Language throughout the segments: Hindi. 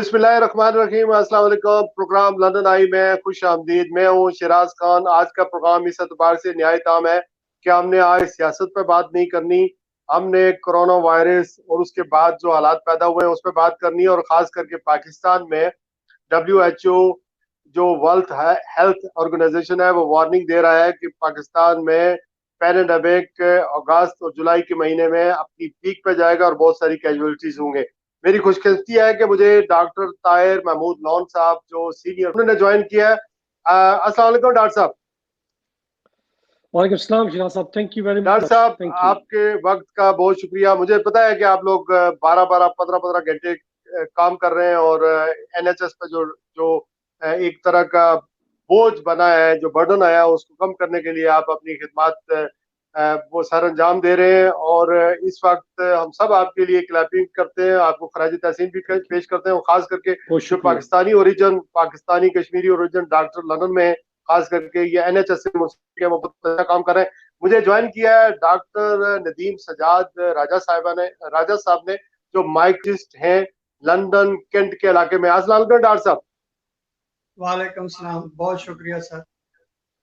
बिस्मिल्लाहिर्रहमानिर्रहीम। अस्सलाम वालेकुम। प्रोग्राम लंदन आई में खुश आमदीद। मैं हूँ शिराज खान। आज का प्रोग्राम इस एतबार से निहायत आम है कि हमने आज सियासत पर बात नहीं करनी, हमने कोरोना वायरस और उसके बाद जो हालात पैदा हुए हैं उस पर बात करनी है। और ख़ास करके पाकिस्तान में WHO जो वर्ल्ड हेल्थ ऑर्गेनाइजेशन है वो वार्निंग दे रहा है कि पाकिस्तान में पैंडेमिक अगस्त और जुलाई के महीने में अपनी पीक पे जाएगा और बहुत सारी कैजुअलिटीज होंगे। मेरी खुशकिस्मती है कि मुझे डॉक्टर ताहिर महमूद लॉन साहब जो सीनियर उन्होंने ज्वाइन किया है। अस्सलाम वालेकुम डॉक्टर साहब। वालेकुम सलाम शिराज साहब, thank you very doctor much. साहब थैंक यू। आपके वक्त का बहुत शुक्रिया। मुझे पता है कि आप लोग 12-12 15-15 घंटे काम कर रहे हैं और NHS पे जो जो एक तरह का बोझ बना है, जो बर्डन आया है, उसको कम करने के लिए आप अपनी खिदमत वो सर अंजाम दे रहे हैं। और इस वक्त हम सब आपके लिए क्लैपिंग करते हैं, आपको खराज तहसीन भी थैंक यू, पेश करते हैं। और खास करके बहुत जो शुक्रिया। Pakistani Kashmiri origin doctor London में है, खास करके ये NHS से मुंसलिक है, वो बहुत अच्छा काम कर रहे हैं। मुझे ज्वाइन किया है डॉक्टर नदीम सजाद राजा साहब ने, जो माइकिस्ट हैं लंदन केंट के इलाके में। अस्सलाम वालेकुम डॉक्टर साहब। वालेकुम सलाम, बहुत शुक्रिया सर।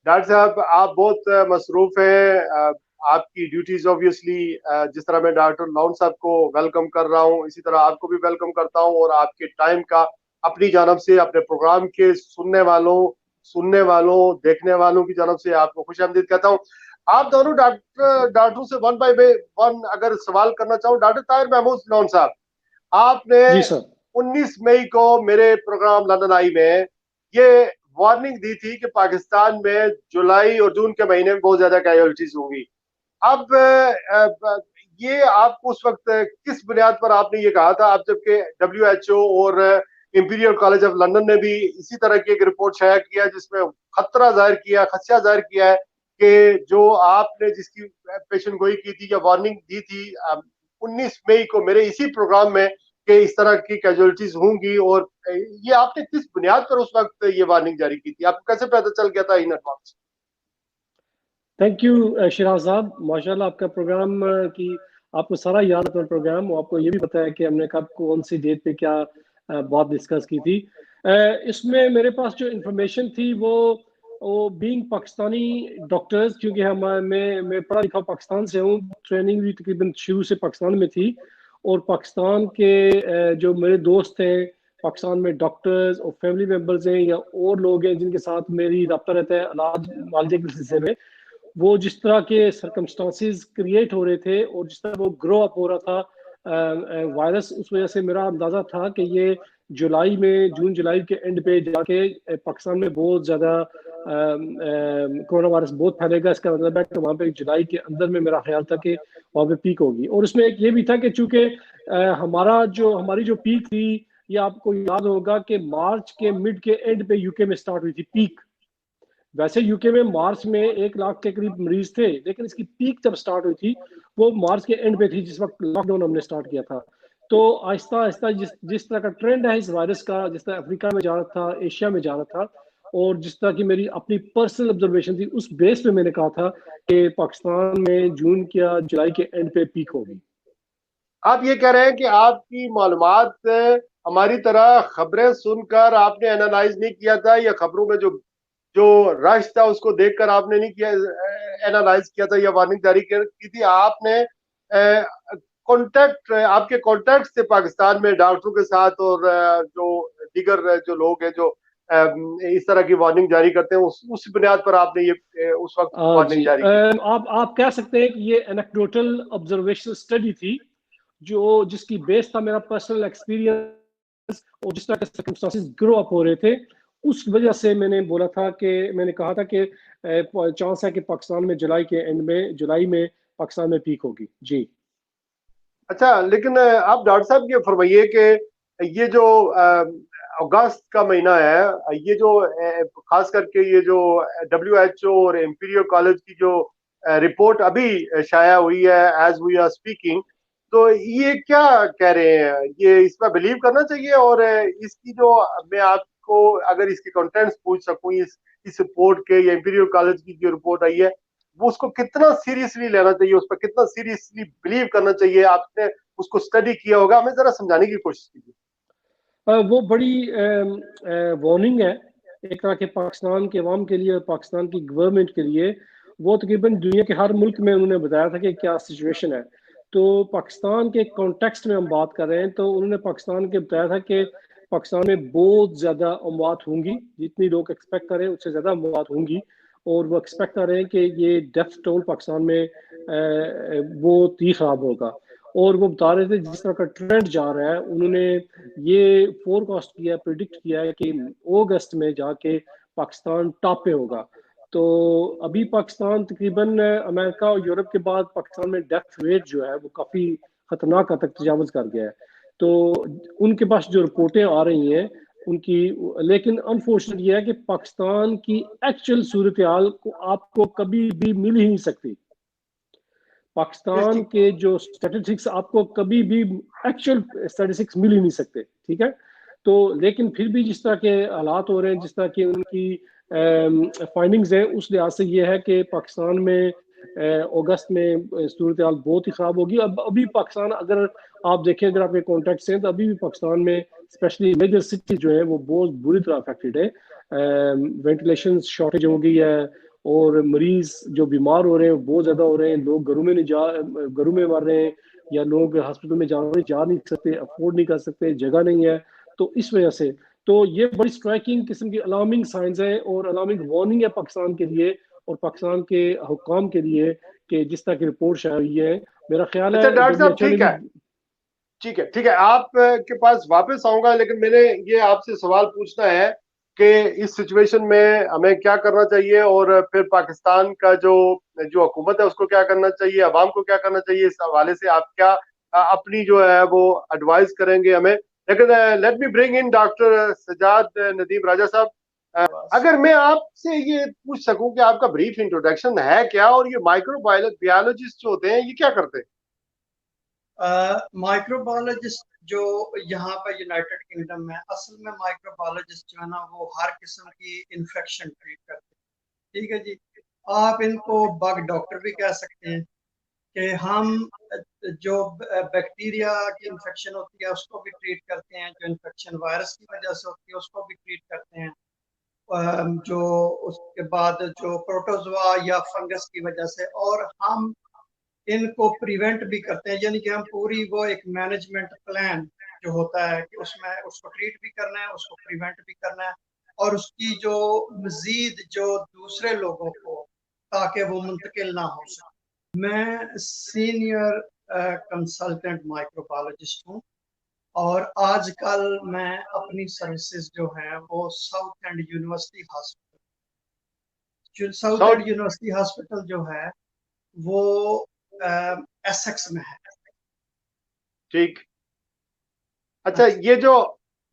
डॉक्टर साहब आप बहुत मसरूफ हैं। आपकी ड्यूटीज ऑब्वियसली, जिस तरह मैं डॉक्टर लॉन साहब को वेलकम कर रहा हूँ इसी तरह आपको भी वेलकम करता हूँ। और आपके टाइम का अपनी जानब से, अपने प्रोग्राम के सुनने वालों देखने वालों की जानब से आपको खुशामदीद कहता हूँ। आप दोनों डॉक्टरों से वन बाय वन अगर सवाल करना चाहूँ, डॉक्टर ताहिर महमूद लॉन साहब, आपने जी सर। 19 मई को मेरे प्रोग्राम लंदन आई में ये वार्निंग दी थी कि पाकिस्तान में जुलाई और जून के महीने में बहुत ज्यादा कैजुअलिटीज होंगी। अब ये आपको उस वक्त किस बुनियाद पर आपने ये कहा था? आप जबकि WHO और इंपीरियल कॉलेज ऑफ लंदन ने भी इसी तरह की एक रिपोर्ट शाया किया जिसमें खदशा जाहिर किया है कि जो आपने जिसकी पेशन गोई की थी या वार्निंग दी थी 19 मई को मेरे इसी प्रोग्राम में कि इस तरह की कैजुअलिटीज होंगी, और ये आपने किस बुनियाद पर उस वक्त ये वार्निंग जारी की थी? आपको कैसे पता चल गया था in advance? Thank you Siraj साहब, माशाल्लाह आपका प्रोग्राम की आपको सारा याद अपना प्रोग्राम, और आपको ये भी पता है कि हमने कब कौन सी डेट पे क्या बात डिस्कस की थी। इसमें मेरे पास जो इंफॉर्मेशन थी वो बीइंग पाकिस्तानी डॉक्टर्स, क्योंकि मैं पढ़ा लिखा पाकिस्तान से हूँ, ट्रेनिंग भी तकरीबन शुरू से पाकिस्तान में थी। और पाकिस्तान के जो मेरे दोस्त हैं पाकिस्तान में, डॉक्टर्स और फैमिली मेम्बर्स हैं या और लोग हैं जिनके साथ मेरी रब्ता रहता है इलाज मालजे के सिलसिले में, वो जिस तरह के सरकमस्टांसिस क्रिएट हो रहे थे और जिस तरह वो ग्रो अप हो रहा था वायरस, उस वजह से मेरा अंदाजा था कि ये जून जुलाई के एंड पे जाके पाकिस्तान में बहुत ज़्यादा कोरोना वायरस बहुत फैलेगा। इसका मतलब है कि वहाँ पे जुलाई के अंदर में मेरा ख्याल था कि वहाँ पे पीक होगी। और उसमें एक ये भी था कि चूंकि हमारी जो पीक थी, ये आपको याद होगा कि मार्च के मिड के एंड पे यूके में स्टार्ट हुई थी पीक। वैसे यूके में मार्च में 1 लाख के करीब मरीज थे, लेकिन इसकी पीक जब स्टार्ट हुई थी वो मार्च के एंड पे थी, जिस वक्त लॉकडाउन हमने स्टार्ट किया था। तो आहिस्ता आहिस्ता जिस तरह का ट्रेंड है इस वायरस का, जिस तरह अफ्रीका में जा रहा था, एशिया में जा रहा था, और जिस तरह की मेरी अपनी पर्सनल ऑब्जर्वेशन थी, उस बेस पे मैंने कहा था कि पाकिस्तान में जून या जुलाई के एंड पे पीक होगी। आप ये कह रहे हैं कि आपकी मालूमात हमारी तरह खबरें सुनकर आपने एनालाइज नहीं किया था, या खबरों में जो जो रश था उसको देखकर आपने नहीं किया, एनालाइज किया था या वार्निंग जारी की थी? आपने आपके कॉन्टेक्ट थे पाकिस्तान में डॉक्टरों के साथ, और जो दीगर जो लोग हैं जो इस तरह की वार्निंग जारी करते हैं, उस बुनियाद पर आपने ये उस वक्त वार्निंग जी, जारी की? आप कह सकते हैं कि ये एनेक्डोटल ऑब्जर्वेशनल स्टडी थी, जिसकी बेस था मेरा पर्सनल एक्सपीरियंस, और जिस तरह के सर्कमस्टांसेस ग्रो अप हो रहे थे, उस वजह से मैंने कहा था कि चांस है कि पाकिस्तान में जुलाई में पाकिस्तान में पीक होगी। जी अच्छा, लेकिन आप डॉक्टर साहब ये फरमाइए कि ये जो अगस्त का महीना है, ये जो खास करके ये जो WHO और इंपीरियल कॉलेज की जो रिपोर्ट अभी शाया हुई है एज वी आर स्पीकिंग, तो ये क्या कह रहे हैं? ये इसमें बिलीव करना चाहिए? और इसकी जो मैं आपको अगर इसके कंटेंट्स पूछ सकूं इस रिपोर्ट के, या इंपीरियल कॉलेज की जो रिपोर्ट आई है, वो उसको कितना सीरियसली लेना चाहिए, उस पर कितना सीरियसली बिलीव करना चाहिए? आपने उसको स्टडी किया होगा, हमें जरा समझाने की कोशिश कीजिए। वो बड़ी वार्निंग है एक तरह के पाकिस्तान के अवाम के लिए और पाकिस्तान की गवर्नमेंट के लिए। वो तकरीबन दुनिया के हर मुल्क में उन्होंने बताया था कि क्या सिचुएशन है। तो पाकिस्तान के कॉन्टेक्स्ट में हम बात कर रहे हैं, तो उन्होंने पाकिस्तान के बताया था कि पाकिस्तान में बहुत ज़्यादा अमवात होंगी, जितनी लोग एक्सपेक्ट कर रहे हैं उससे ज़्यादा अमवात होंगी। और वो एक्सपेक्ट कर रहे हैं कि ये डेथ टोल पाकिस्तान में वो ही ख़राब होगा। और वो बता रहे थे जिस तरह का ट्रेंड जा रहा है, उन्होंने ये फोरकास्ट किया, प्रिडिक्ट किया है कि अगस्त में जाके पाकिस्तान टॉप पे होगा। तो अभी पाकिस्तान तकरीबन अमेरिका और यूरोप के बाद पाकिस्तान में डेथ रेट जो है वो काफ़ी खतरनाक हद तक तजावज़ कर गया है। तो उनके पास जो रिपोर्टें आ रही हैं उनकी, लेकिन अनफॉर्चुनेट ये है कि पाकिस्तान की एक्चुअल सूरत हाल को आपको कभी भी मिल ही नहीं सकती। पाकिस्तान के जो स्टैटिस्टिक्स आपको कभी भी एक्चुअल स्टैटिस्टिक्स मिल ही नहीं सकते, ठीक है। तो लेकिन फिर भी जिस तरह के हालात हो रहे हैं, जिस तरह की उनकी फाइंडिंग्स है, उस लिहाज से ये है कि पाकिस्तान में अगस्त में सूरत हाल बहुत ही ख़राब होगी। अब अभी पाकिस्तान अगर आप देखें, अगर आपके कॉन्टेक्ट से, तो अभी भी पाकिस्तान में स्पेशली मेजर सिटी जो है वो बहुत बुरी तरह अफेक्टेड है। वेंटिलेशन शॉर्टेज हो गई है और मरीज जो बीमार हो रहे हैं बहुत ज़्यादा हो रहे हैं। लोग घरों में मर रहे हैं, या लोग हॉस्पिटल में जा नहीं सकते, अफोर्ड नहीं कर सकते, जगह नहीं है। तो इस वजह से तो ये बड़ी स्ट्राइकिंग किस्म की अलार्मिंग साइंस है और अलार्मिंग वार्निंग है पाकिस्तान के लिए और पाकिस्तान के हुक्काम के लिए कि जिस तरह की रिपोर्ट शायद हुई है। मेरा ख्याल अच्छा है डॉक्टर साहब, WHO ने ठीक भी। है, ठीक है, ठीक है, आप के पास वापस आऊंगा, लेकिन मैंने ये आपसे सवाल पूछना है कि इस सिचुएशन में हमें क्या करना चाहिए, और फिर पाकिस्तान का जो जो हुकूमत है उसको क्या करना चाहिए, अवाम को क्या करना चाहिए, इस हवाले से आप क्या अपनी जो है वो एडवाइस करेंगे हमें। लेकिन let me bring in doctor Sajjad Nadeem Raja sahab. अगर मैं आपसे ये पूछ सकूं कि आपका ब्रीफ इंट्रोडक्शन है क्या, और ये माइक्रोबायोलॉजिस्ट जो होते हैं ये क्या करते हैं? माइक्रोबायोलॉजिस्ट जो यहाँ पर यूनाइटेड किंगडम में, असल में माइक्रोबायोलॉजिस्ट जो है ना वो हर किस्म की इन्फेक्शन ट्रीट करते हैं। ठीक है जी। आप इनको बग डॉक्टर भी कह सकते हैं कि हम जो बैक्टीरिया की इन्फेक्शन होती है उसको भी ट्रीट करते हैं, जो इन्फेक्शन वायरस की वजह से होती है उसको भी ट्रीट करते हैं, जो उसके बाद जो प्रोटोजोआ या फंगस की वजह से, और हम इनको प्रिवेंट भी करते हैं। यानी कि हम पूरी वो एक मैनेजमेंट प्लान जो होता है कि उसमें उसको ट्रीट भी करना है, उसको प्रिवेंट भी करना है, और उसकी जो मजीद जो दूसरे लोगों को ताकि वो मुंतकिल ना हो सके। मैं सीनियर कंसल्टेंट माइक्रोबायोलॉजिस्ट हूँ, और आजकल मैं अपनी सर्विसेज जो है वो south and university hospital, south south, and university hospital जो है वो एसेक्स में है। ठीक। अच्छा,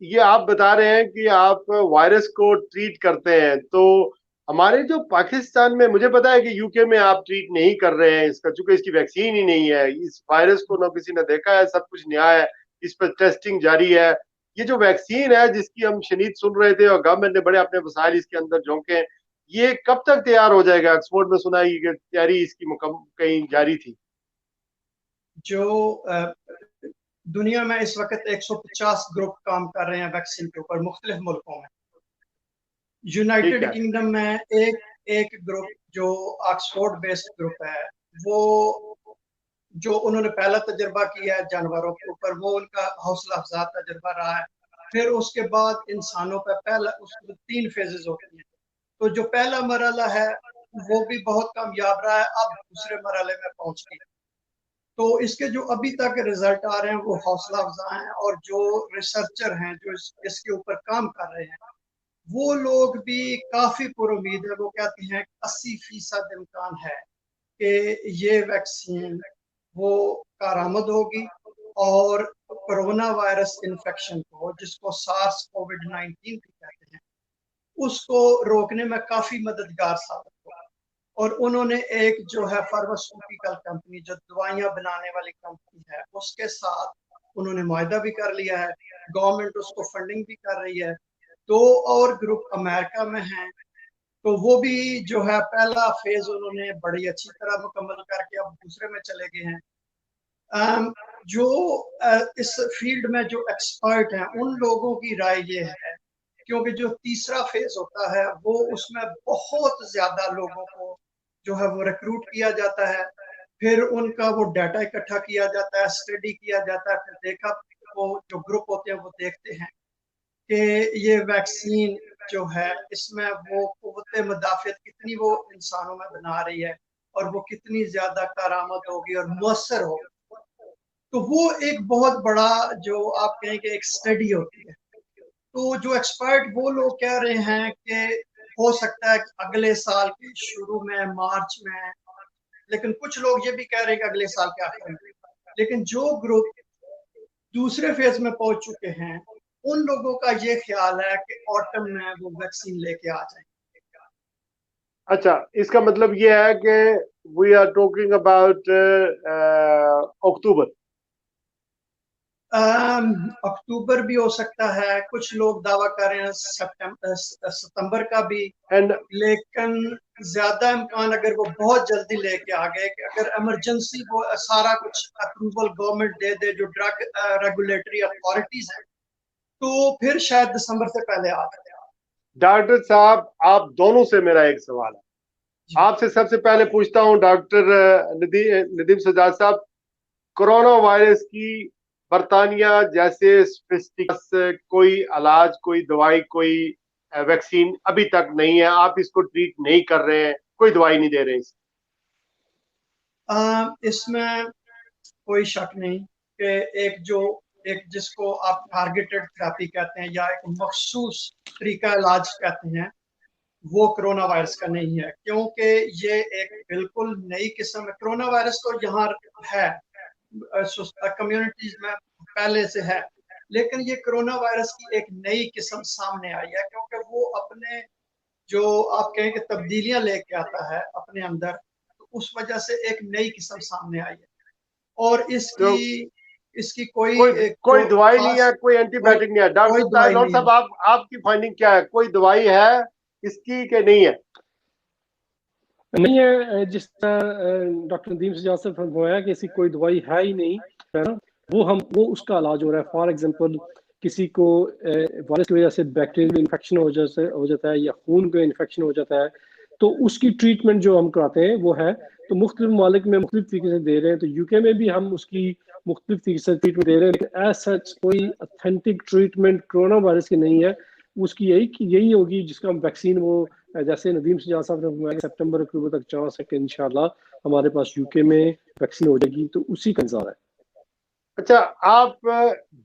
ये आप बता रहे हैं कि आप वायरस को ट्रीट करते हैं, तो हमारे जो पाकिस्तान में, मुझे पता है कि यूके में आप ट्रीट नहीं कर रहे हैं इसका, चूंकि इसकी वैक्सीन ही नहीं है, इस वायरस को ना किसी ने देखा है, सब कुछ नया है, इस पर टेस्टिंग जारी है। ये जो वैक्सीन है जिसकी हम शनीद सुन रहे थे और गवर्नमेंट ने बड़े अपने वसाइल इसके अंदर झोंके हैं, ये कब तक तैयार हो जाएगा? ऑक्सफोर्ड में सुना है कि तैयारी इसकी कहीं जारी थी। जो दुनिया में इस वक्त 150 ग्रुप काम कर रहे हैं वैक्सीन के ऊपर मुख्तलिफ मुल्कों में। ठीक यूनाइटेड है। किंगडम में एक एक ग्रुप जो ऑक्सफोर्ड बेस्ड ग्रुप है, वो जो उन्होंने पहला तजर्बा किया है जानवरों के ऊपर, वो उनका हौसला अफजा तजर्बा रहा है। फिर उसके बाद इंसानों पर पहला, उसमें 3 फेजेस होती हैं। तो जो पहला मरहला है वो भी बहुत कामयाब रहा है, अब दूसरे मरहले में पहुंच गई। तो इसके जो अभी तक रिजल्ट आ रहे हैं वो हौसला अफजा हैं, और जो रिसर्चर हैं जो इसके ऊपर काम कर रहे हैं वो लोग भी काफी पुरुमीद है। वो कहते हैं 80% इम्कान है कि ये वैक्सीन वो कारामद होगी, और कोरोना वायरस इन्फेक्शन को, जिसको सार्स कोविड-19 भी कहते हैं, उसको रोकने में काफी मददगार साबित होगा। और उन्होंने एक जो है फार्मास्यूटिकल कंपनी, जो दवाइयां बनाने वाली कंपनी है, उसके साथ उन्होंने मुआहदा भी कर लिया है, गवर्नमेंट उसको फंडिंग भी कर रही है। 2 और ग्रुप अमेरिका में हैं, तो वो भी जो है पहला फेज उन्होंने बड़ी अच्छी तरह मुकम्मल करके अब दूसरे में चले गए हैं। जो इस फील्ड में जो एक्सपर्ट हैं उन लोगों की राय ये है, क्योंकि जो तीसरा फेज होता है वो उसमें बहुत ज्यादा लोगों को जो है वो रिक्रूट किया जाता है, फिर उनका वो डाटा इकट्ठा किया जाता है, स्टडी किया जाता है, फिर देखा वो जो ग्रुप होते हैं वो देखते हैं कि ये वैक्सीन जो है इसमें वो कुव्वत मुदाफ़ियत कितनी वो इंसानों में बना रही है और वो कितनी ज्यादा कारामद होगी और मुअस्सर होगी। तो वो एक बहुत बड़ा जो आप कहेंगे एक स्टडी होती है। तो जो एक्सपर्ट वो लोग कह रहे हैं कि हो सकता है अगले साल के शुरू में, मार्च में, लेकिन कुछ लोग ये भी कह रहे हैं कि अगले साल के आखिर में। लेकिन जो ग्रुप दूसरे फेज में पहुंच चुके हैं उन लोगों का ये ख्याल है कि ऑटम में वो वैक्सीन लेके आ जाएंगे। अच्छा, इसका मतलब ये है कि वी आर टॉकिंग अबाउट अक्टूबर। अक्टूबर भी हो सकता है, कुछ लोग दावा कर रहे हैं सितंबर का भी, एंड लेकिन ज्यादा इम्कान अगर वो बहुत जल्दी लेके आ गए कि अगर इमरजेंसी वो सारा कुछ अप्रूवल गवर्नमेंट दे दे, जो ड्रग रेगुलेटरी अथॉरिटीज हैं, तो फिर शायद दिसंबर से पहले आ जाए। डॉक्टर साहब, आप दोनों से मेरा एक सवाल है। आपसे सबसे पहले पूछता हूं डॉक्टर नदीम सज्जाद साहब, कोरोना वायरस की बरतानिया जैसे स्पेसिफिक कोई इलाज, कोई दवाई, कोई वैक्सीन अभी तक नहीं है, आप इसको ट्रीट नहीं कर रहे हैं, कोई दवाई नहीं दे रहे हैं। इसमें कोई शक नहीं कि एक जिसको आप टारगेटेड थेरेपी कहते हैं या एक मखसूस तरीका इलाज कहते हैं, वो कोरोना वायरस का नहीं है, क्योंकि ये एक बिल्कुल नई किस्म है। कोरोना वायरस तो यहाँ है, कम्युनिटीज में पहले से है, लेकिन ये कोरोना वायरस की एक नई किस्म सामने आई है, क्योंकि वो अपने जो आप कहें कि तब्दीलियां लेके आता है अपने अंदर, तो उस वजह से एक नई किस्म सामने आई है। और तो इसकी कोई कोई कोई जो दवाई नहीं है, खास कोई कोई एंटीबायोटिक नहीं है। कोई डॉक्टर दवाई ताहिर नहीं है। साहब, आपकी फाइंडिंग क्या है? कोई दवाई है इसकी के नहीं है? नहीं है, जिस तरह डॉक्टर नदीम सज्जाद साहब ने फरमाया कि ऐसी कोई दवाई है ही नहीं, है ना, वो उसका इलाज हो रहा है। फॉर एग्जांपल, किसी को वायरस की वजह से बैक्टीरियल इन्फेक्शन हो जाता है या खून का इन्फेक्शन हो जाता है, तो उसकी ट्रीटमेंट जो हम कराते हैं वो है, तो मुख्तलिफ ममालिक में मुख्तलिफ तरीके से दे रहे हैं। तो यूके में भी हम उसकी मुख्तलिफ तरीके से ट्रीटमेंट दे रहे हैं, लेकिन एज सच कोई ऑथेंटिक ट्रीटमेंट कोरोना वायरस की नहीं है। उसकी यही होगी जिसका हम वैक्सीन, वो जैसे नदीम सज्जाद साहब ने फरमाया सितंबर अक्टूबर तक चांस है कि इंशाल्लाह हमारे पास यूके में वैक्सीन हो जाएगी, तो उसी का इंतजार है। अच्छा, आप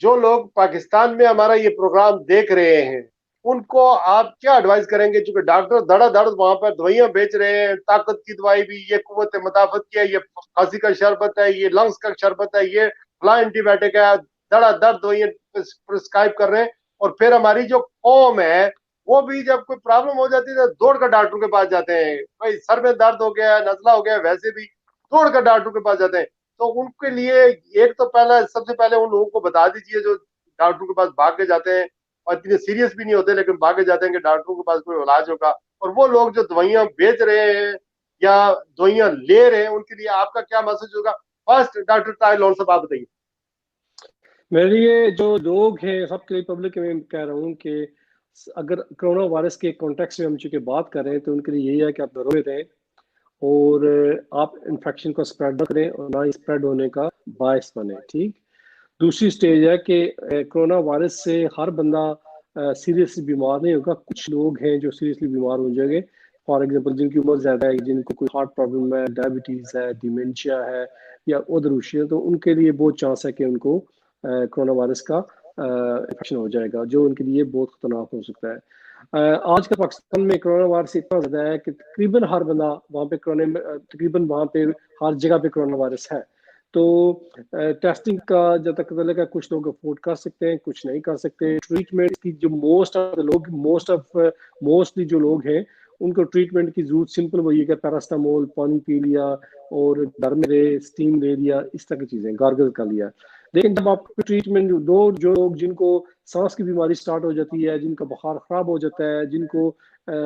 जो लोग पाकिस्तान में हमारा ये प्रोग्राम देख रहे हैं, उनको आप क्या एडवाइस करेंगे? क्योंकि डॉक्टर धड़ाधड़ वहां पर दवाइयां बेच रहे हैं, ताकत की दवाई भी, ये कुव्वत मुदाफत की है, ये खांसी का शरबत है, ये लंग्स का शरबत है, ये फला एंटीबायोटिक है, धड़ाधड़ दवाइयां प्रिस्क्राइब कर रहे हैं। और फिर हमारी जो कौम है वो भी जब कोई प्रॉब्लम हो जाती है तो दौड़ कर डॉक्टर के पास जाते हैं। भाई सर में दर्द हो गया, नजला हो गया, वैसे भी दौड़ कर डॉक्टर के पास जाते हैं। तो उनके लिए एक तो पहला, सबसे पहले उन लोगों को बता दीजिए जो डॉक्टर के पास भाग के जाते हैं और इतने सीरियस भी नहीं होते, लेकिन भागे जाते हैं कि डॉक्टरों के पास कोई इलाज होगा। और वो लोग जो दवाइयां बेच रहे हैं या दवाइयां ले रहे हैं, उनके लिए आपका क्या मैसेज होगा? फर्स्ट डॉक्टर ताहिर लोन साहब, आप बताइए। मेरे लिए जो लोग हैं, सबके लिए, पब्लिक में कह रहा हूँ कि अगर कोरोना वायरस के कॉन्टेक्स्ट में हम चूंकि बात कर रहे हैं, तो उनके लिए यही है कि आप घरों में रहें और आप इन्फेक्शन को स्प्रेड न करें और ना ही स्प्रेड होने का बायस बने। ठीक। दूसरी स्टेज है कि कोरोना वायरस से हर बंदा सीरियसली बीमार नहीं होगा। कुछ लोग हैं जो सीरियसली बीमार हो जाएंगे, फॉर एग्जांपल जिनकी उम्र ज़्यादा है, जिनको कोई हार्ट प्रॉब्लम है, डायबिटीज़ है, डिमेंशिया है या उधरूशी है, तो उनके लिए बहुत चांस है कि उनको कोरोना वायरस का इन्फेक्शन हो जाएगा, जो उनके लिए बहुत खतरनाक हो सकता है। आज का पाकिस्तान में कोरोना वायरस इतना ज़्यादा है कि तकरीबन हर बंदा वहाँ पे तकरीबन वहाँ पे हर जगह पे कोरोना वायरस है। तो टेस्टिंग का जब तक पता लगा, कुछ लोग अफोर्ड कर सकते हैं, कुछ नहीं कर सकते। ट्रीटमेंट की जो मोस्टली जो लोग हैं, उनको ट्रीटमेंट की जरूरत सिंपल वही है कि पैरास्टामोल पानी पी लिया और घर में रहे, स्टीम ले लिया, इस तरह की चीजें, गार्गल कर लिया। लेकिन जब आप ट्रीटमेंट दो, जो लोग जिनको सांस की बीमारी स्टार्ट हो जाती है, जिनका बुखार खराब हो जाता है, जिनको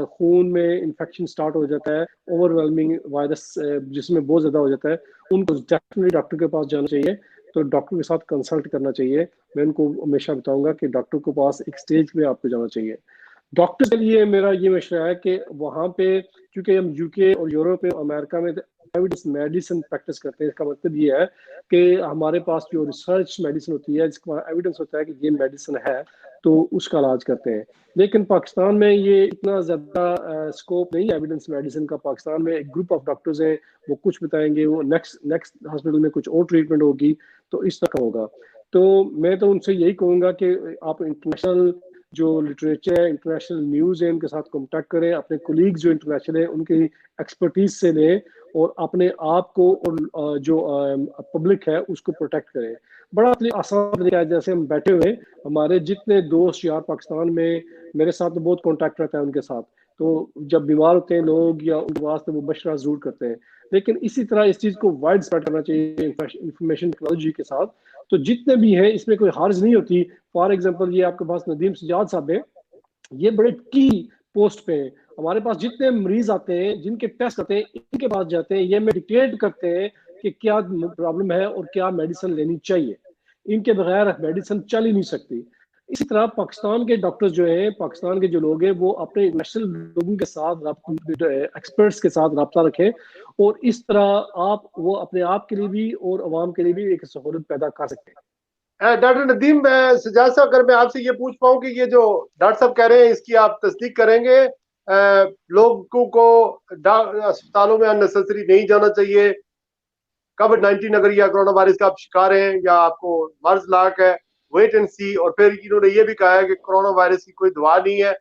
खून में इन्फेक्शन स्टार्ट हो जाता है, ओवरवेलमिंग वायरस जिसमें बहुत ज्यादा हो जाता है, उनको डेफिनेटली डॉक्टर के पास जाना चाहिए। तो डॉक्टर के साथ कंसल्ट करना चाहिए। मैं उनको हमेशा बताऊंगा कि डॉक्टर के पास एक स्टेज पे आपको जाना चाहिए। डॉक्टर के लिए मेरा ये मशवरा है कि वहाँ पे, क्योंकि हम यूके और यूरोप और अमेरिका में एविडेंस मेडिसिन प्रैक्टिस करते हैं, इसका मतलब ये है कि हमारे पास जो रिसर्च मेडिसिन होती है जिसका एविडेंस होता है कि ये मेडिसिन है, तो उसका इलाज करते हैं। लेकिन पाकिस्तान में ये इतना ज़्यादा स्कोप नहीं है एविडेंस मेडिसिन का। पाकिस्तान में एक ग्रुप ऑफ डॉक्टर्स हैं, वो कुछ बताएंगे, वो नेक्स्ट नेक्स्ट हॉस्पिटल में कुछ और ट्रीटमेंट होगी, तो इस तरह का होगा। तो मैं तो उनसे यही कहूँगा कि आप इंटरनेशनल जो लिटरेचर है, इंटरनेशनल न्यूज़ है, उनके साथ कांटेक्ट करें, अपने कोलीग्स जो इंटरनेशनल है उनकी एक्सपर्टीज से लें, और अपने आप को और जो पब्लिक है उसको प्रोटेक्ट करें। बड़ा आसान तरीका है, जैसे हम बैठे हुए, हमारे जितने दोस्त यार पाकिस्तान में, मेरे साथ तो बहुत कांटेक्ट रहता है उनके साथ, तो जब बीमार होते हैं लोग या उनके वास्ते वो मशवरा जरूर करते हैं। लेकिन इसी तरह इस चीज़ को वाइड स्प्रेड करना चाहिए इंफॉर्मेशन टेक्नोलॉजी के साथ। तो जितने भी हैं इसमें कोई हार्ज नहीं होती। फॉर एग्जाम्पल ये आपके पास नदीम सजाद साहब है, ये बड़े की पोस्ट पे हैं। हमारे पास जितने मरीज आते हैं, जिनके टेस्ट आते हैं, इनके पास जाते हैं, ये में डिक्टेट करते हैं कि क्या प्रॉब्लम है और क्या मेडिसिन लेनी चाहिए। इनके बगैर मेडिसिन चल ही नहीं सकती। इसी तरह पाकिस्तान के डॉक्टर्स जो हैं, पाकिस्तान के जो लोग हैं, वो अपने नेशनल लोगों के साथ, एक्सपर्ट्स के साथ रब्ता रखें, और इस तरह आप वो अपने आप के लिए भी और अवाम के लिए भी एक सहूलत पैदा कर सकते हैं। डॉक्टर नदीम सजाद साहब, अगर मैं आपसे ये पूछ पाऊँ कि ये जो डॉक्टर साहब कह रहे हैं इसकी आप तस्दीक करेंगे? लोगों को अस्पतालों में अननेसेसरी नहीं जाना चाहिए। कोविड-19 अगर या कोरोना वायरस का आप शिकार हैं या आपको मर्ज लाक है, वेट एंड सी। और फिर इन्होंने ये भी कहा है कि कोरोना वायरस की कोई दवा नहीं है,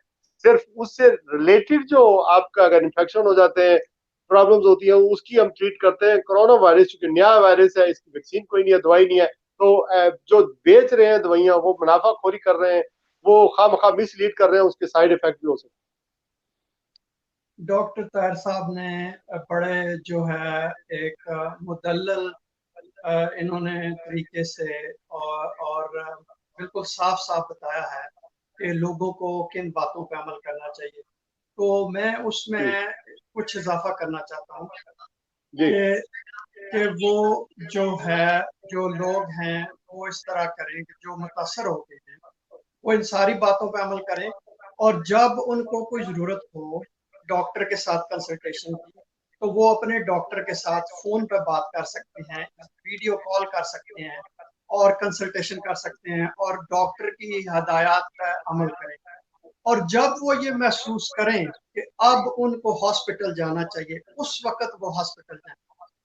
सिर्फ उससे रिलेटेड जो आपका अगर इन्फेक्शन हो जाते हैं, प्रॉब्लम्स होती हैं, उसकी हम ट्रीट करते हैं। कोरोना वायरस चूंकि नया वायरस है, इसकी वैक्सीन कोई नहीं है, दवाई नहीं है, तो जो बेच रहे हैं दवाइयां वो मुनाफाखोरी कर रहे हैं, वो खामखा मिसलीड कर रहे हैं, उसके साइड इफेक्ट भी हो सकते हैं। डॉक्टर ताहिर साहब ने बड़े जो है एक मुदल्लल इन्होंने तरीके से और बिल्कुल साफ साफ बताया है कि लोगों को किन बातों पर अमल करना चाहिए। तो मैं उसमें कुछ इजाफा करना चाहता हूँ कि वो जो है, जो लोग हैं वो इस तरह करें कि जो मुतासर हो गए हैं वो इन सारी बातों पर अमल करें, और जब उनको कोई ज़रूरत हो डॉक्टर के साथ कंसल्टेशन की, तो वो अपने डॉक्टर के साथ फ़ोन पर बात कर सकते हैं, वीडियो कॉल कर सकते हैं और कंसल्टेशन कर सकते हैं, और डॉक्टर की हदायत पर अमल करें। और जब वो ये महसूस करें कि अब उनको हॉस्पिटल जाना चाहिए, उस वक़्त वो हॉस्पिटल जाएँ।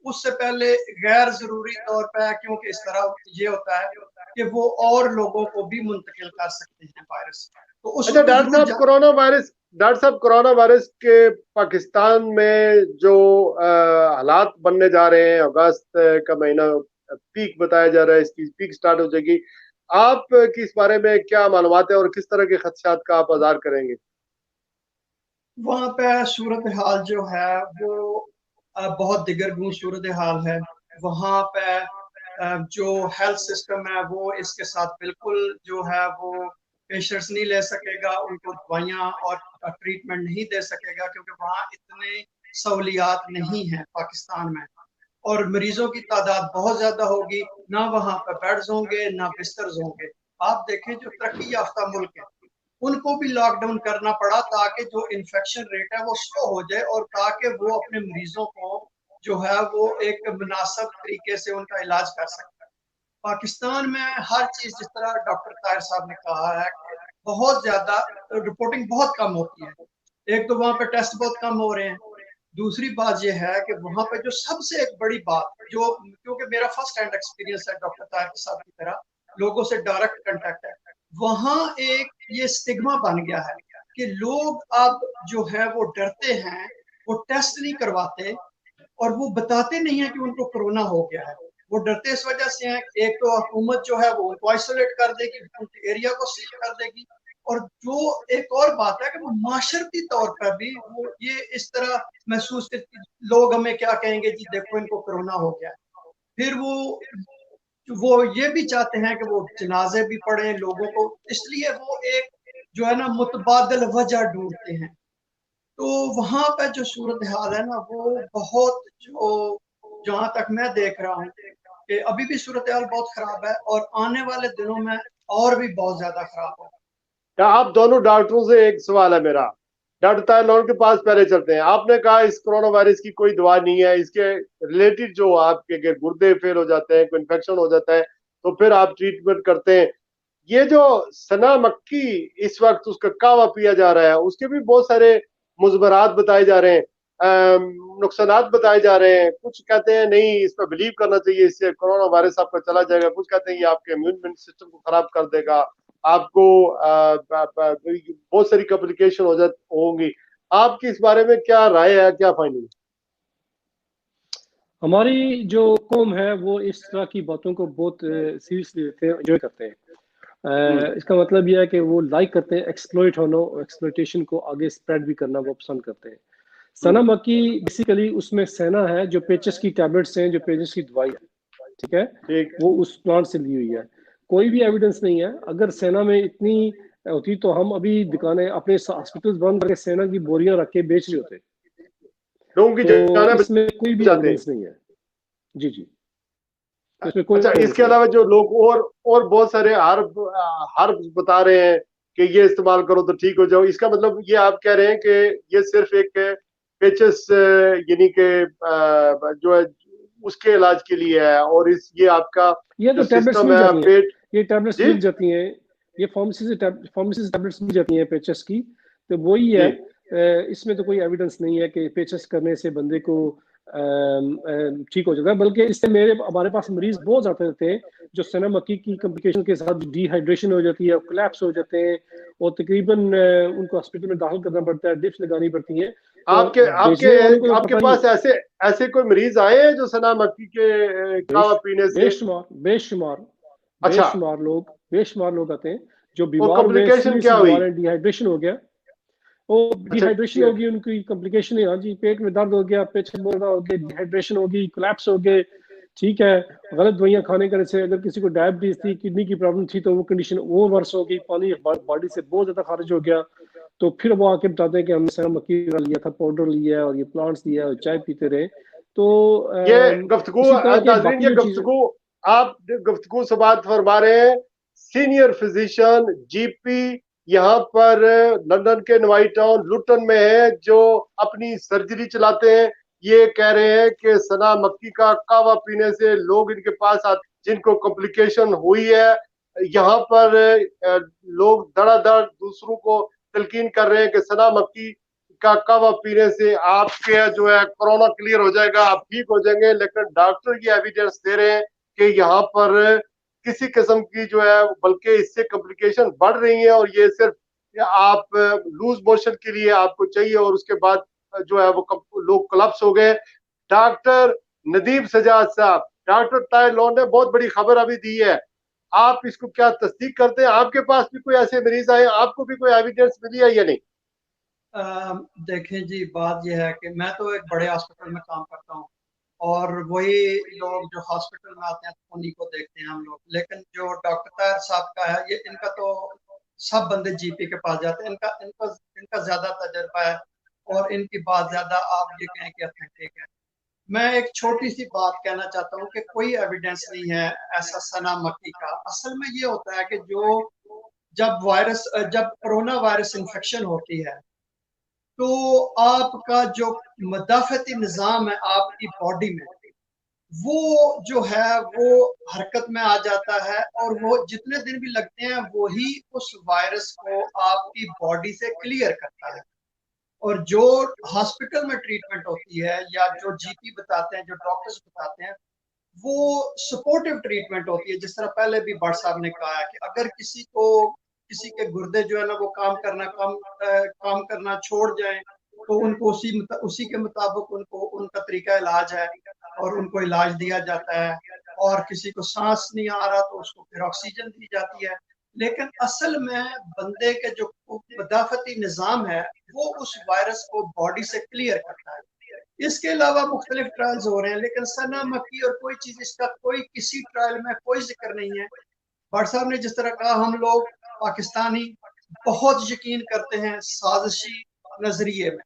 उससे पहले गैर ज़रूरी तौर पे, क्योंकि इस तरह ये होता है कि वो और लोगों को भी मुंतकिल कर सकते हैं वायरस। तो उस अच्छा वक़्त डॉक्टर ज़रूर साहब, कोरोना वायरस के पाकिस्तान में जो हालात बनने जा रहे हैं, अगस्त का महीना पीक बताया जा रहा है, इसकी पीक स्टार्ट हो जाएगी। आप की इस बारे में क्या मालूमात है और किस तरह के खदशात का आप आज़ार करेंगे? वहाँ पे सूरत हाल जो है वो बहुत दिगरगूं सूरत हाल है। वहाँ पे जो हेल्थ सिस्टम है वो इसके साथ बिल्कुल जो है वो पेशेंट्स नहीं ले सकेगा, उनको दवाइयाँ और ट्रीटमेंट नहीं दे सकेगा, क्योंकि वहाँ इतने सहूलियात नहीं है पाकिस्तान में, और मरीजों की तादाद बहुत ज्यादा होगी, ना वहाँ पर बेड्स होंगे ना बिस्तर्स होंगे। आप देखें जो तरक्की याफ्ता मुल्क है उनको भी लॉकडाउन करना पड़ा ताकि जो इन्फेक्शन रेट है वो स्लो हो जाए, और ताकि वो अपने मरीजों को जो है वो एक मुनासिब तरीके से उनका इलाज कर सके। पाकिस्तान में हर चीज, जिस तरह डॉक्टर ताहिर साहब ने कहा है, बहुत ज्यादा रिपोर्टिंग बहुत कम होती है। एक तो वहाँ पे टेस्ट बहुत कम हो रहे हैं, दूसरी बात यह है कि वहाँ पे जो सबसे एक बड़ी बात, जो क्योंकि मेरा फर्स्ट हैंड एक्सपीरियंस है डॉक्टर ताहिर साहब की तरह, लोगों से डायरेक्ट कांटेक्ट है, वहाँ एक ये स्टिग्मा बन गया है कि लोग अब जो है वो डरते हैं, वो टेस्ट नहीं करवाते, और वो बताते नहीं है कि उनको कोरोना हो गया है। वो डरते इस वजह से हैं, एक तो हुकूमत जो है वो उनको आइसोलेट कर देगी, उनके एरिया को सील कर देगी, और जो एक और बात है कि वो माशरती तौर पर भी वो ये इस तरह महसूस करती, लोग हमें क्या कहेंगे जी, देखो इनको कोरोना हो गया। फिर वो ये भी चाहते हैं कि वो जनाजे भी पढ़े लोगों को, इसलिए वो एक जो है ना मुतबादल वजह ढूंढते हैं। तो वहां पर जो सूरत हाल है ना वो बहुत, जो जहां तक मैं देख रहा हूँ कि अभी भी सूरत हाल बहुत खराब है और आने वाले दिनों में और भी बहुत ज्यादा खराब होगा। क्या आप दोनों डॉक्टरों से एक सवाल है मेरा, डॉक्टर ताहिर लोन के पास पहले चलते हैं। आपने कहा इस कोरोना वायरस की कोई दवा नहीं है, इसके रिलेटेड जो आपके गुर्दे फेल हो जाते हैं, कोई इन्फेक्शन हो जाता है तो फिर आप ट्रीटमेंट करते हैं। ये जो सना मक्की इस वक्त उसका कावा पिया जा रहा है, उसके भी बहुत सारे मुजबरात बताए जा रहे हैं, नुकसानात बताए जा रहे हैं। कुछ कहते हैं नहीं इस पर बिलीव करना चाहिए, इससे कोरोना वायरस आपका चला जाएगा। कुछ कहते हैं ये आपके इम्यून सिस्टम को खराब कर देगा, आपको बहुत सारी कॉम्प्लिकेशन होंगी। आपकी इस बारे में क्या राय है, क्या फाइंडिंग? हमारी जो कौम है वो इस तरह की बातों को बहुत सीरियसली लेते हैं, एंजॉय करते हैं। इसका मतलब यह है कि वो लाइक करते हैं एक्सप्लॉइट होना, एक्सप्लॉइटेशन को आगे स्प्रेड भी करना वो पसंद करते हैं। सना मक्की बेसिकली उसमें सेना है, जो पेचेस की टैबलेट्स हैं, जो पेचेस की दवाई है, ठीक है, ठीक वो उस प्लांट से ली हुई है। कोई भी एविडेंस नहीं है। अगर सेना में इतनी होती तो हम अभी दुकानें अपने हॉस्पिटल्स बंद करके सेना की बोरियां रख के बेच रहे होते। लोगों की तो जान इसमें कोई भी जाते हैं। एविडेंस नहीं है। जी जी, इसमें कोई अच्छा, evidence इसके नहीं है। अलावा जो लोग और बहुत सारे हर्ब बता रहे हैं कि ये इस्तेमाल करो तो ठीक हो जाओ, इसका मतलब ये आप कह रहे हैं कि ये सिर्फ एक पेचेस यानी कि जो है उसके इलाज के लिए है, और इस ये आपका ये जो तो टैबलेट्स सिस्टम मिल है जाती हैं, पेट। ये टैबलेट्स जी मिल जाती हैं, ये फार्मेसी से टैबलेट्स मिल जाती हैं पेचेस की, तो वही है। जी इसमें तो कोई एविडेंस नहीं है कि पेचेस करने से बंदे को ठीक हो जाता है। बल्कि इससे हमारे पास मरीज बहुत जाते थे जो सना मक्की की कॉम्प्लिकेशन के साथ डिहाइड्रेशन हो जाती है, कोलैप्स हो जाते हैं, और तकरीबन उनको हॉस्पिटल में दाखिल करना पड़ता है, डिप्स लगानी पड़ती हैं। तो आपके आपके बेचने वालों को तो आपके पता नहीं पास होता। ऐसे ऐसे कोई मरीज आए हैं जो सना मक्की के कावा पीने से? बेशुमार बेशुमार अच्छा, बेशुमार लोग आते हैं जो और बीमार हुए, कॉम्प्लिकेशन क्या सीरियसली हुई? बीमार है, डिहाइड्रेशन हो गया। वो अच्छा डिहाइड्रेशन होगी, उनकी कॉम्प्लिकेशन है, हाँ जी, पेट में दर्द हो गया, पेट में बोल हो गया, डिहाइड्रेशन होगी, कोलैप्स हो गए, ठीक है। गलत दवाइयां खाने करने से, अगर किसी को डायबिटीज थी, किडनी की प्रॉब्लम थी, तो वो कंडीशन और वर्स हो गई, पानी बॉडी से बहुत ज्यादा खारिज हो गया। तो फिर वो आके बताते हैं कि हमने सना मक्की का लिया था, पाउडर लिया है, और ये प्लांट्स लिया है, और चाय पीते रहे। तो ये गुफ्तगू इसी तरह के नाजरीन, बाकी ये जो चीजें। गुफ्तगू आप गुफ्तगू से बात फरमा रहे हैं सीनियर फिजिशियन जीपी यहाँ पर लंदन के नवाई टाउन लुटन में है, जो अपनी सर्जरी चलाते हैं। ये कह रहे हैं कि सना मक्की का कावा पीने से लोग इनके पास जिनको कॉम्प्लिकेशन हुई है, यहाँ पर लोग धड़ाधड़ दूसरों को तलकीन कर रहे हैं कि सना मक्की का कावा पीने से आपके जो है कोरोना क्लियर हो जाएगा, आप ठीक हो जाएंगे। लेकिन डॉक्टर ये एविडेंस दे रहे हैं कि यहाँ पर किसी किस्म की जो है बल्कि इससे कॉम्प्लिकेशन बढ़ रही है, और ये सिर्फ आप लूज मोशन के लिए आपको चाहिए, और उसके बाद जो है वो लोग कोलैप्स हो गए। डॉक्टर नदीम सजाद साहब, डॉक्टर ताहिर लोन ने बहुत बड़ी खबर अभी दी है, आप इसको क्या तस्दीक करते हैं? आपके पास भी कोई ऐसे मरीज आए, आपको भी कोई एविडेंस मिली है या नहीं? देखें जी, बात यह है कि मैं तो एक बड़े हॉस्पिटल में काम करता हूँ और वही लोग जो हॉस्पिटल में आते हैं तो उन्हीं को देखते हैं हम लोग। लेकिन जो डॉक्टर ताहिर साहब का है, ये इनका तो सब बंदे जीपी के पास जाते हैं, इनका इनका इनका ज्यादा तजर्बा है और इनकी बात ज्यादा आप ये कहें कि ऑथेंटिक है। मैं एक छोटी सी बात कहना चाहता हूँ कि कोई एविडेंस नहीं है ऐसा सना मक्की का। असल में ये होता है कि जब कोरोना वायरस इन्फेक्शन होती है तो आपका जो मदाफती निज़ाम है आपकी बॉडी में, वो जो है वो हरकत में आ जाता है, और वो जितने दिन भी लगते हैं वही उस वायरस को आपकी बॉडी से क्लियर करता है। और जो हॉस्पिटल में ट्रीटमेंट होती है या जो जीपी बताते हैं, जो डॉक्टर्स बताते हैं, वो सपोर्टिव ट्रीटमेंट होती है। जिस तरह पहले भी भट्ट साहब ने कहा है कि अगर किसी के गुर्दे जो है ना वो काम करना छोड़ जाएं, तो उनको उसी के मुताबिक उनको उनका तरीका इलाज है और उनको इलाज दिया जाता है। और किसी को सांस नहीं आ रहा तो उसको फिर ऑक्सीजन दी जाती है। लेकिन असल में बंदे के जो मदाफती निज़ाम है वो उस वायरस को बॉडी से क्लियर करता है। इसके अलावा मुख्तलिफ ट्रायल्स हो रहे हैं, लेकिन सना मक्की और कोई चीज इसका कोई किसी ट्रायल में कोई जिक्र नहीं है। भट्ट साहब ने जिस तरह कहा, हम लोग पाकिस्तानी बहुत यकीन करते हैं साजिशी नजरिए में,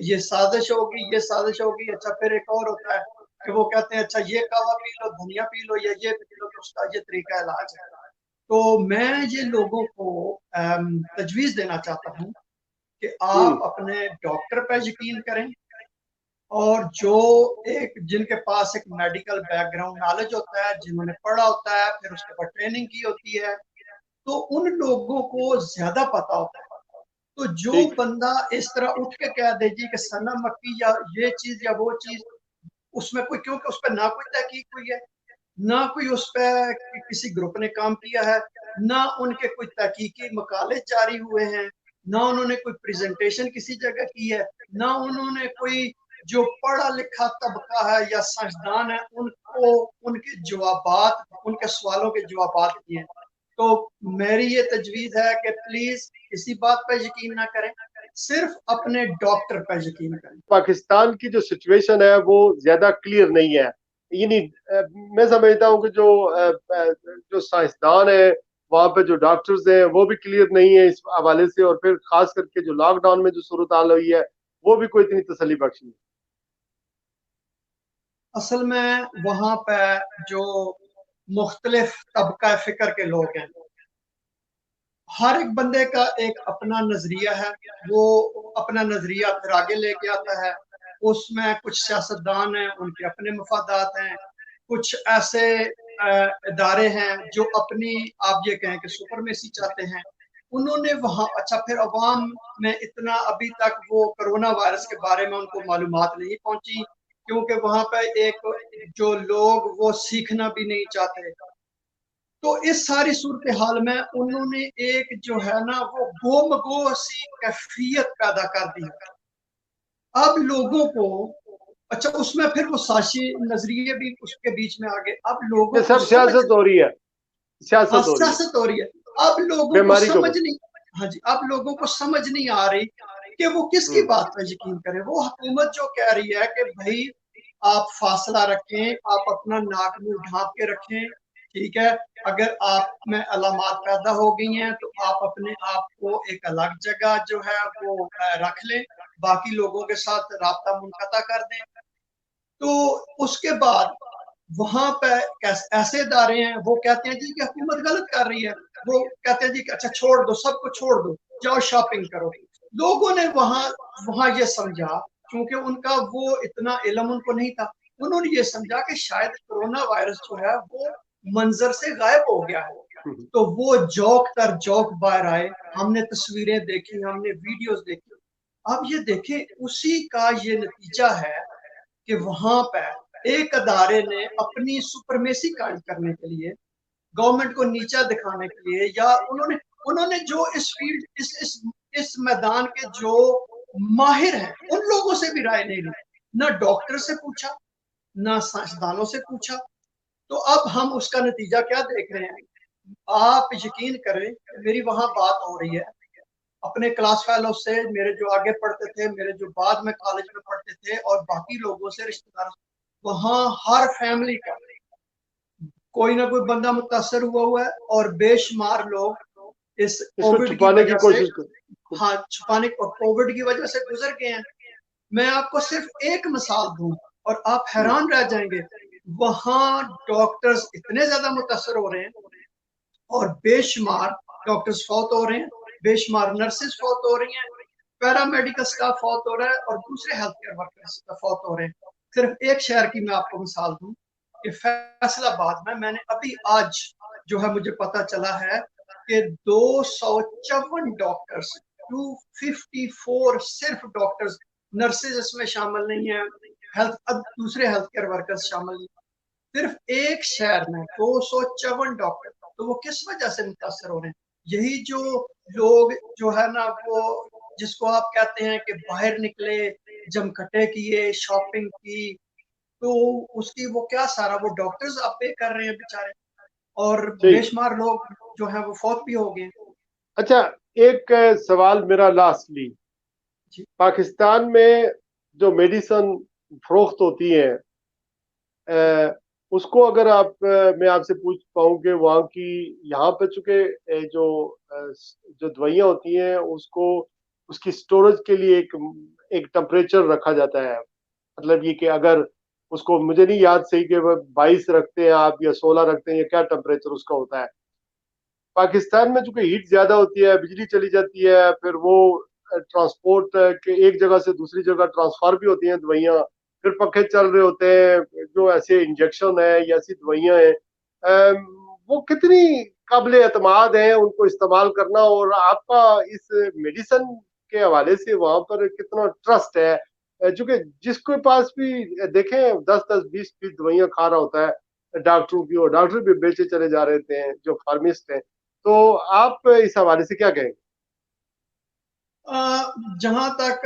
ये साजिश होगी, ये साजिश होगी। अच्छा, फिर एक और होता है कि वो कहते हैं अच्छा ये कावा पी लो, धनिया पी लो, या ये पी लो, तो उसका ये तरीका इलाज है। तो मैं ये लोगों को तजवीज़ देना चाहता हूँ कि आप अपने डॉक्टर पर यकीन करें, और जो एक जिनके पास एक मेडिकल बैकग्राउंड नॉलेज होता है, जिन्होंने पढ़ा होता है, फिर उसके बाद ट्रेनिंग की होती है, तो उन लोगों को ज्यादा पता होता है। तो जो ठीक। बंदा इस तरह उठ के कह दे जी कि सना मक्की या ये चीज या वो चीज, उसमें कोई, क्योंकि उस पर ना कोई तहकीक हुई है, ना कोई उस पर किसी ग्रुप ने काम किया है, ना उनके कोई तहकीकी मकाले जारी हुए हैं, ना उन्होंने कोई प्रेजेंटेशन किसी जगह की है, ना उन्होंने कोई जो पढ़ा लिखा तबका है या साइंसदान है उनको उनके जवाबात, उनके सवालों के जवाबात दिए। तो मेरी ये तजवीज़ है कि प्लीज किसी बात पर यकीन ना करें, सिर्फ अपने डॉक्टर पर यकीन करें। पाकिस्तान की जो सिचुएशन है वो ज्यादा क्लियर नहीं है। यानी मैं समझता हूँ कि जो साइंसदान है, वहाँ पे जो डॉक्टर्स हैं, वो भी क्लियर नहीं है इस हवाले से, और फिर खास करके जो लॉकडाउन में जो सूरत हाल हुई है वो भी कोई इतनी तसल्ली बख्श नहीं। असल में वहां पे जो मुख्तलिफ तबका फिक्र के लोग हैं, हर एक बंदे का एक अपना नजरिया है, वो अपना नजरिया फिर आगे लेके आता है। उसमें कुछ सियासतदान हैं, उनके अपने मफादात हैं, कुछ ऐसे इदारे हैं जो अपनी, आप ये कहें कि सुपरमेसी चाहते हैं, उन्होंने वहां, अच्छा फिर अवाम में इतना अभी तक वो कोरोना वायरस के बारे में उनको मालूमात नहीं पहुंची, क्योंकि वहां पे एक जो लोग वो सीखना भी नहीं चाहते। तो इस सारी सूरत हाल में उन्होंने एक जो है ना वो गोमगो सी कैफियत पैदा कर दी है अब लोगों को। अच्छा उसमें फिर वो साशी नजरिए भी उसके बीच में आ गए। अब लोगों ये को सब समझ, सियासत हो रही है, हाँ सियासत हो रही है सियासत हो रही है। अब लोगों को बीमारी के समझ ऊपर। नहीं, हाँ जी, अब लोगों को समझ नहीं आ रही कि वो किसकी हम्म। बात पर यकीन करें। वो हुकूमत जो कह रही है कि भाई आप फासला रखें, आप अपना नाक मुंह ढांप के रखें, ठीक है, अगर आप में अलामात पैदा हो गई हैं तो आप अपने आप को एक अलग जगह जो है वो रख लें, बाकी लोगों के साथ राब्ता मुनक़ता कर दें। तो उसके बाद वहां पे ऐसे इदारे हैं, वो कहते हैं जी कि हुकूमत गलत कर रही है, वो कहते हैं जी कि अच्छा छोड़ दो, सबको छोड़ दो, जाओ शॉपिंग करो। लोगों ने वहां वहां ये समझा, क्योंकि उनका वो इतना इल्म उनको नहीं था, उन्होंने ये समझा कि शायद कोरोना वायरस जो है वो मंजर से गायब हो गया है। तो वो जौक तर जौक बाहर आए, हमने तस्वीरें देखी, हमने वीडियोस देखी। अब ये देखें, उसी का ये नतीजा है कि वहां पर एक अदारे ने अपनी सुपरमेसी कायम करने के लिए, गवर्नमेंट को नीचा दिखाने के लिए, या उन्होंने उन्होंने जो इस फील्ड इस मैदान के जो माहिर हैं उन लोगों से भी राय नहीं ली, ना डॉक्टर से पूछा, ना साइंसदानों से पूछा। तो अब हम उसका नतीजा क्या देख रहे हैं। आप यकीन करें, मेरी वहां बात हो रही है अपने क्लास फेलो से, मेरे जो आगे पढ़ते थे, मेरे जो बाद में कॉलेज में पढ़ते थे, और बाकी लोगों से, रिश्तेदार, वहां हर फैमिली का कोई ना कोई बंदा मुतासर हुआ है, और बेशुमार लोग इस इसको कोविड की छुपाने की वजह से, कोशिश कर। हाँ छुपाने, कोविड की वजह से गुजर गए हैं। मैं आपको सिर्फ एक मिसाल दूं और आप हैरान रह जाएंगे, वहां डॉक्टर्स इतने ज्यादा मुतासर हो रहे हैं, और बेशुमार डॉक्टर्स फौत हो रहे हैं, बेशुमार नर्सेज फौत हो रही हैं, पैरामेडिकल स्टाफ फौत हो रहा है, और दूसरे हेल्थ केयर वर्कर्स फौत हो रहे हैं। सिर्फ एक शहर की मैं आपको मिसाल दूं कि फैसलाबाद में मैंने अभी आज जो है मुझे पता चला है कि 254 डॉक्टर्स, 254 सिर्फ डॉक्टर्स, नर्सेज इसमें शामिल नहीं है, हेल्थ दूसरे हेल्थ केयर वर्कर्स शामिल नहीं, सिर्फ एक शहर में 254 डॉक्टर। तो वो किस वजह से मुतासर हो रहे हैं। यही जो लोग जो है ना वो, जिसको आप कहते हैं कि बाहर निकले, जमघटे किए, शॉपिंग की, तो उसकी वो क्या सारा वो डॉक्टर्स आप पे कर रहे हैं बेचारे, और ठीक। बेशुमार लोग जो है वो फौत भी हो गए। अच्छा, एक सवाल मेरा लास्टली, जी पाकिस्तान में जो मेडिसन फरोख्त होती है, उसको अगर मैं आपसे पूछ पाऊँ कि वहाँ की, यहाँ पे चूंकि जो दवाइयाँ होती हैं उसको, उसकी स्टोरेज के लिए एक टेम्परेचर रखा जाता है। मतलब ये कि अगर उसको मुझे नहीं याद सही कि वो 22 रखते हैं आप या 16 रखते हैं या क्या टेम्परेचर उसका होता है। पाकिस्तान में चूंकि हीट ज्यादा होती है, बिजली चली जाती है, फिर वो ट्रांसपोर्ट के एक जगह से दूसरी जगह ट्रांसफर भी होती हैं दवाइयाँ, फिर पखे चल रहे होते हैं, जो ऐसे इंजेक्शन है या ऐसी दवाइयाँ हैं, वो कितनी काबिल एतमाद है उनको इस्तेमाल करना, और आपका इस मेडिसन के हवाले से वहां पर कितना ट्रस्ट है? चूंकि जिसके पास भी देखें 10-10 20-20 दवाइयाँ खा रहा होता है डॉक्टरों की, और डॉक्टर भी बेचे चले जा रहे हैं जो फार्मिस्ट हैं। तो आप इस हवाले से क्या कहेंगे? जहां तक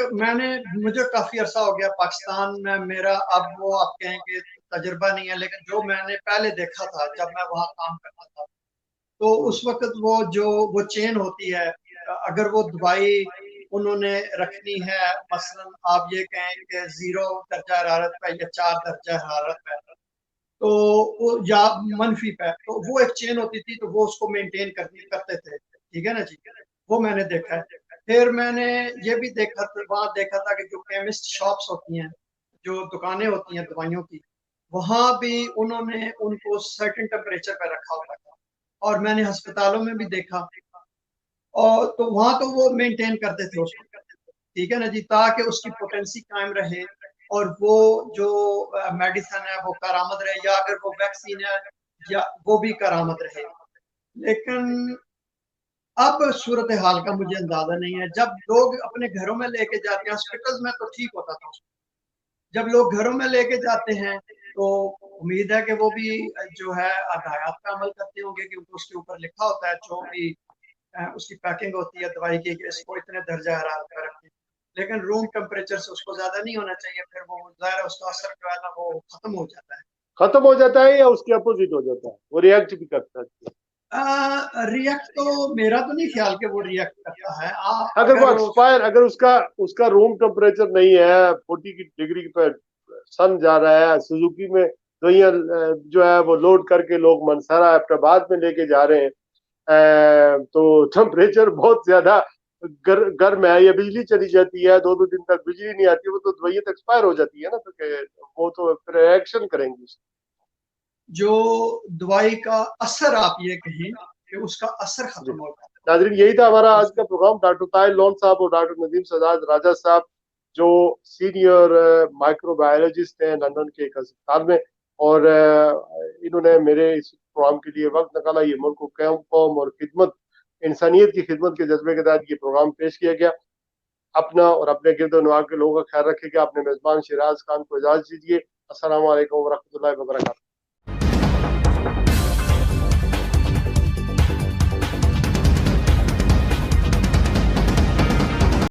मुझे काफी अरसा हो गया पाकिस्तान में, मेरा अब वो आप कहेंगे तजुर्बा नहीं है, लेकिन जो मैंने पहले देखा था जब मैं वहाँ काम करता था, तो उस वक्त वो चेन होती है, अगर वो दवाई उन्होंने रखनी है, मसलन आप ये कहें कि 0 दर्जा हरारत पे या 4 दर्जा हरारत पे, तो वो या मनफी पे, तो वो एक चेन होती थी, तो वो उसको मेंटेन करते थे। ठीक है ना जी, वो मैंने देखा है। फिर मैंने ये भी वहां देखा था कि जो केमिस्ट शॉप्स होती हैं, जो दुकानें होती हैं दवाइयों की, वहां भी उन्होंने उनको सर्टेन टेम्परेचर पर रखा होता था। और मैंने अस्पतालों में भी देखा, और तो वहां तो वो मेंटेन करते थे उसको। ठीक है ना जी, ताकि उसकी पोटेंसी कायम रहे, और वो जो मेडिसिन है वो करामद रहे, या अगर वो वैक्सीन है या वो भी करामद रहे। लेकिन अब सूरत हाल का मुझे अंदाजा नहीं है। जब लोग अपने घरों में लेके जाते हैं, हॉस्पिटल में तो ठीक होता था, जब लोग घरों में लेके जाते हैं तो उम्मीद है कि वो भी जो है हदायत का अमल करते होंगे, क्योंकि उसके ऊपर लिखा होता है, जो भी उसकी पैकिंग होती है दवाई की, कि इसको इतने दर्जा हरारत पर रखें। लेकिन रूम टेम्परेचर से उसको ज्यादा नहीं होना चाहिए, फिर वो ज़ाहिर है उसका असर जो है ना वो खत्म हो जाता है। खत्म हो जाता है या उसके अपोजिट हो जाता है, वो रिएक्ट भी करता है? रिएक्ट तो मेरा तो नहीं ख्याल कि वो रिएक्ट करता है। अगर वो एक्सपायर, अगर उसका उसका रूम टेम्परेचर नहीं है, 40 की डिग्री पर सन जा रहा है, सुजुकी में दवाइयाँ जो है वो लोड करके लोग मनसारा अहमदाबाद में लेके जा रहे हैं, तो टेम्परेचर बहुत ज्यादा गर्म है, या बिजली चली जाती है, 2-2 दिन तक बिजली नहीं आती, वो तो दवाइयाँ तो एक्सपायर हो जाती है ना, तो वो तो फिर रिएक्शन करेंगी। जो दवाई का असर, आप ये कहें कि उसका असर जी खत्म हो जाता नाजरीन, यही था हमारा है। आज का प्रोग्राम। डॉक्टर ताहिर लोन साहब और डॉक्टर नदीम सजाद राजा साहब, जो सीनियर माइक्रोबायोलॉजिस्ट हैं लंदन के एक अस्पताल में, और इन्होंने मेरे इस प्रोग्राम के लिए वक्त निकाला। ये मुल्क को कैम कौम और खिदमत, इंसानियत की खिदमत के जज्बे के तहत ये प्रोग्राम पेश किया गया। अपना और अपने गिरद नवाब के लोगों का ख्याल रखिएगा। अपने मेजबान शिराज खान को इजाजत दीजिए। अस्सलाम वालेकुम वरहमतुल्लाहि वबरकातुहू।